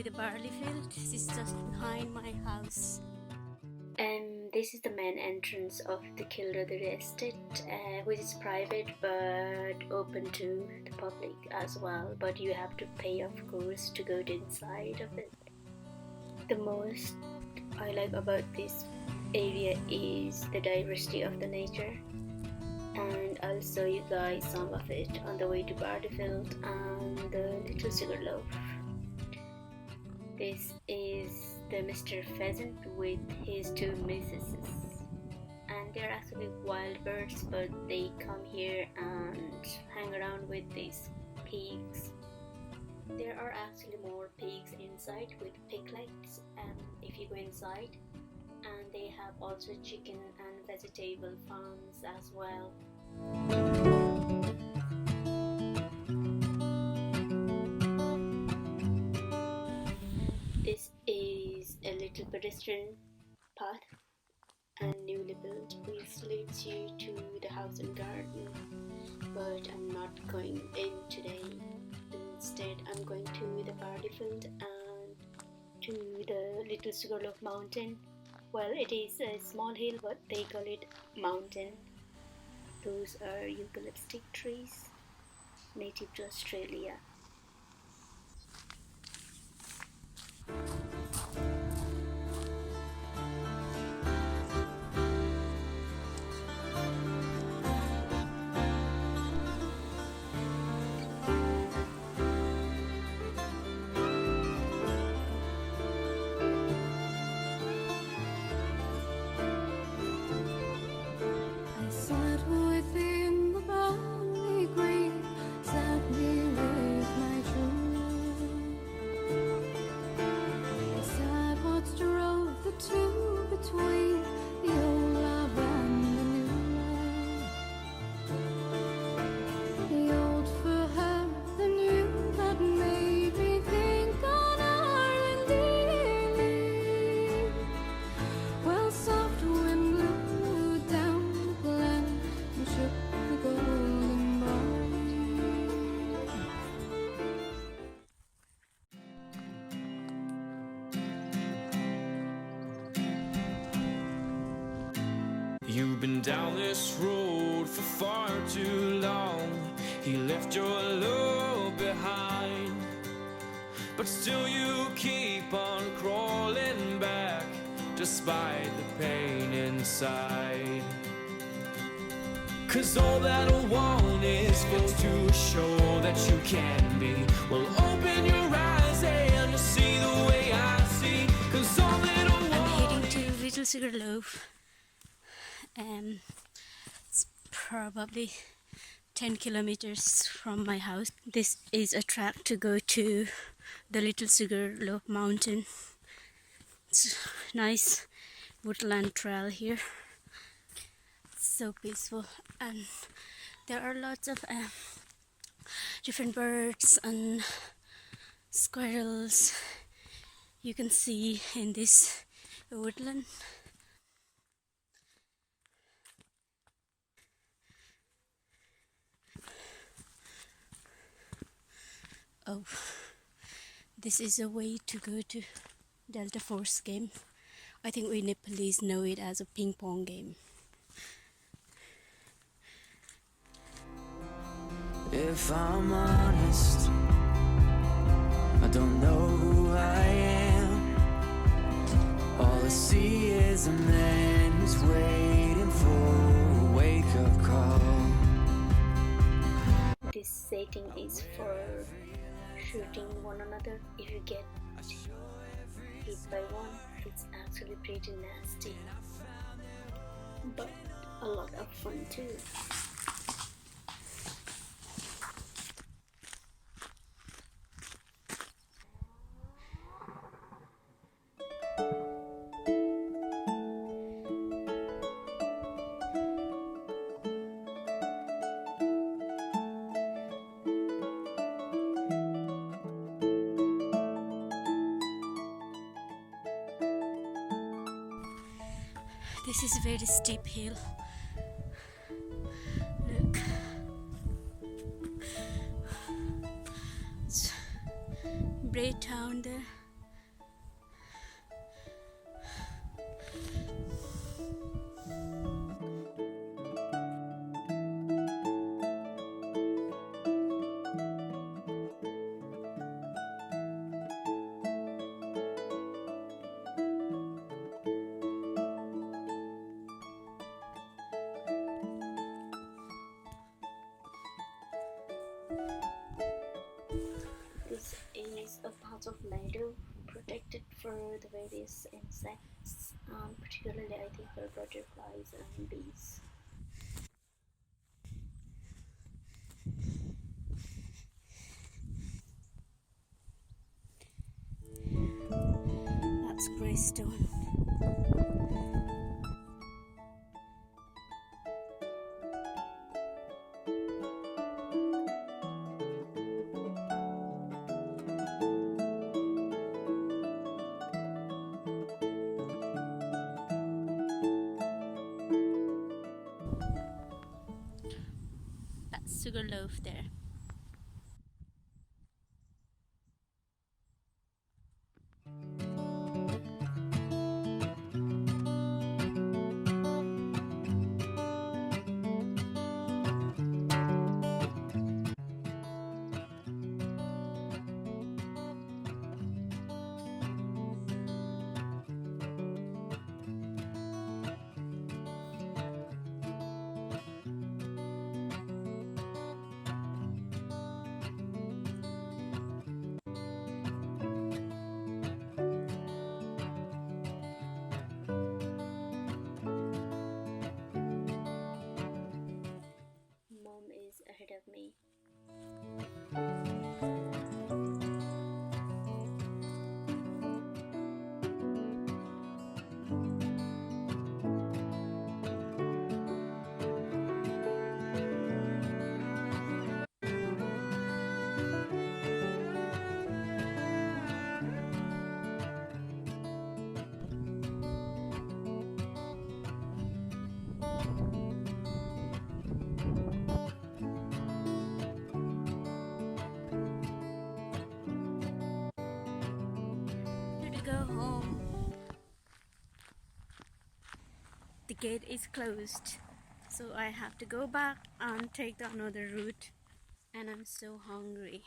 the barley field. This is just behind my house. And this is the main entrance of the Kilrothery estate, which is private but open to the public as well. But you have to pay, of course, to go to inside of it. The most I like about this area is the diversity of the nature, and I'll show you guys some of it on the way to Barleyfield and the Little Sugarloaf. This is the Mr. Pheasant with his two missuses, and they're actually wild birds, but they come here and hang around with these pigs. There are actually more pigs inside with piglets if you go inside, and they have also chicken and vegetable farms as well. This is a little pedestrian path and newly built, which leads you to the house and garden, but I'm not going in today. Instead, I'm going to the Barleyfield and to the Little Sugarloaf mountain. Well, it is a small hill, but they call it mountain. Those are eucalyptus trees, native to Australia. You've been down this road for far too long. He left your love behind, but still you keep on crawling back, despite the pain inside. 'Cause all that I want is for to show that you can be. Well, open your eyes and you'll see the way I see. 'Cause all that I want. I'm heading to Little Sugarloaf. It's probably 10 kilometers from my house. This is a track to go to the Little Sugarloaf mountain. It's nice woodland trail here. It's so peaceful, and there are lots of different birds and squirrels you can see in this woodland. Oh, this is a way to go to Delta Force game. I think we Nepalese know it as a ping pong game. If I'm honest, I don't know who I am. All I see is a man who's waiting for a wake-up call. This setting is for shooting one another. If you get hit by one, it's actually pretty nasty, but a lot of fun too. This is a very steep hill. Look. It's Bray Town there. also made of protected for the various insects, particularly I think for butterflies and bees. That's Greystone. That's Sugarloaf there. Mom is ahead of me. To go home. The gate is closed, so I have to go back and take the another route. And I'm so hungry.